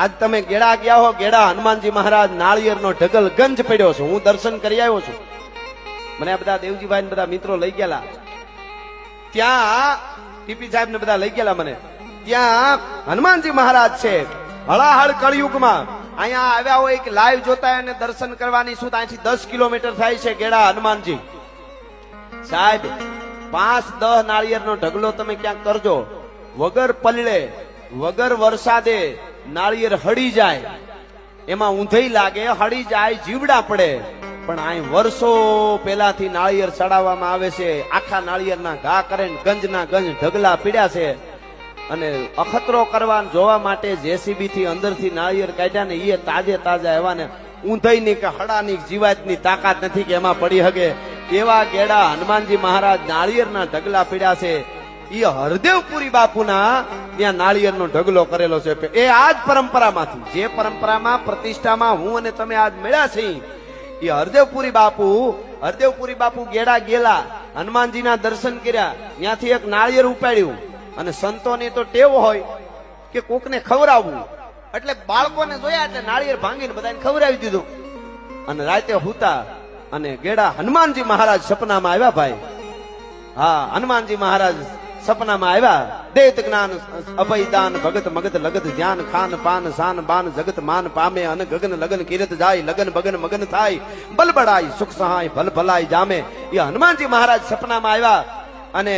આજ તમે ગેડા ગયા હો, ગેડા હનુમાનજી મહારાજ નાળિયેરનો ઢગલ ગંજ પડ્યો છે. હું દર્શન કરી આવ્યો છું. મને આ બધા દેવજીભાઈ ને બધા મિત્રો લઈ ગયેલા ત્યાં, ટીપી સાહેબ ને બધા લઈ ગયેલા મને. ત્યાં હનુમાનજી મહારાજ છે હળાહળ કળયુગમાં. અહીંયા આવ્યા હોય કે લાઈવ જોતા અને દર્શન કરવાની શું અહીંથી 10 કિલોમીટર થાય છે ગેડા હનુમાનજી સાહેબ. 5-10 નાળિયેરનો ઢગલો તમે ક્યાંક કરજો, વગર પલળે વગર વરસાદે નાળિયેર હળી જાય, એમાં ઊંધઈ લાગે, હળી જાય, જીવડા પડે. પણ અહીં વર્ષો પહેલાથી નાળિયેર ચડાવવામાં આવે છે. આખા નાળિયેરના ઘા કરે, ગંજના ગંજ ઢગલા પીડ્યા છે. અને અખતરો કરવા જોવા માટે જેસીબી થી અંદરથી નાળિયેર કાઢ્યા ને એ તાજે તાજા એવા ને ઊંધઈની કે હડાની જીવાતની તાકાત નથી કે એમાં પડી હકે એવા ગેડા હનુમાનજી મહારાજ નાળિયેરના ઢગલા પીડ્યા છે. એ હરદેવપુરી બાપુના ત્યાં નાળિયેરનો ઢગલો કરેલો છે. એ આજ પરંપરામાંથી, જે પરંપરામાં પ્રતિષ્ઠામાં હું અને તમે આજ મળ્યા છે, એ હરદેવપુરી બાપુ ગેડા ગયેલા, હનુમાનજીના દર્શન કર્યા, ત્યાંથી એક નાળિયેર ઉપાડ્યું. અને સંતોની તો ટેવ હોય કે કોકને ખવડાવવું, એટલે બાળકોને જોયા એટલે નાળિયેર ભાંગીને બધાને ખવડાવી દીધું. અને રાતે હુતા અને ગેડા હનુમાનજી મહારાજ સપનામાં આવ્યા ભાઈ. હા, હનુમાનજી મહારાજ સપનામાં આવ્યા. દેત જ્ઞાન અભય દાન ભગત મગત લગત ધ્યાન ખાન પાન શાન બાન જગત માન પામે અને ગગન લગન કિરત જાય, લગન બગન મગન થાય, બલબડાય સુખ સહાય ભલ ભલાય જામે. એ હનુમાનજી મહારાજ સપનામાં આવ્યા અને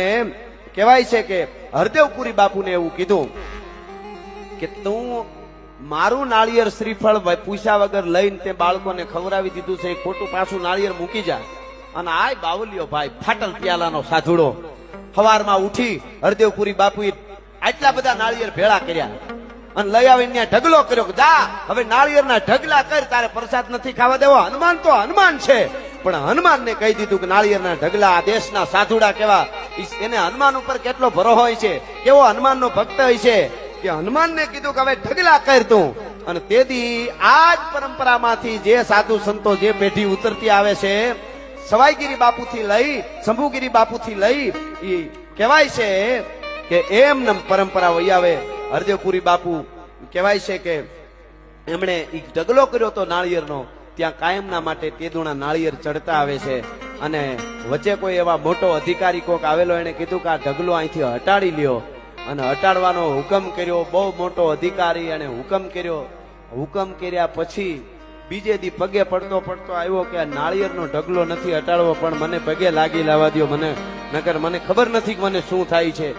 કહેવાય છે કે હરદેવપુરી બાપુને એવું કીધું કે તું મારું નાળિયેર શ્રીફળ પૂછ્યા વગર લઈને તે બાળકોને ખવડાવી દીધું છે, ખોટું પાછું નાળિયેર મૂકી જા. અને આય બાવલિયો ભાઈ ફાટલ પિયાલાનો સાધુડો સવારમાં ઉઠી હરદેવપુરી બાપુએ આટલા બધા નાળિયેર ભેળા કર્યા અને લઈ આવીને ત્યાં ઢગલો કર્યો કે જા હવે નાળિયેરના ઢગલા કર, તારે પ્રસાદ નથી ખાવા દેવો. હનુમાન તો હનુમાન છે, પણ હનુમાનને કહી દીધું કે નાળિયેરના ઢગલા આ દેશના સાધુડા કેવા, એને હનુમાન ઉપર કેટલો ભરોસો હોય છે, કેવો હનુમાનનો ભક્ત હોય છે કે હનુમાનને કીધું કે હવે ઢગલા કર તું. અને તેથી આ જ પરંપરામાંથી જે સાધુ સંતો જે પેઢી ઉતરતી આવે છે, સવાઈગીરી બાપુથી લઈ શંભુગીરી બાપુથી લઈ, એ કહેવાય છે કે એમને પરંપરા વહી આવે. હરદેવપુરી બાપુ કહેવાય છે કે એમણે ઢગલો કર્યો તો નાળિયેરનો, ત્યાં કાયમના માટે તેદુણા નાળિયેર ચડતા આવે છે. અને વચ્ચે કોઈ એવા મોટો અધિકારી કોક આવેલો, એને કીધું કે આ ઢગલો અહીંથી હટાડી લ્યો. અને હટાડવાનો હુકમ કર્યો. બહુ મોટો અધિકારી એને હુકમ કર્યો. હુકમ કર્યા પછી બીજે દી પગે પડતો આવ્યો કે આ નાળિયેરનો ઢગલો નથી હટાડવો, પણ મને પગે લાગી લાવવા દો, મને નકર મને ખબર નથી કે મને શું થાય છે.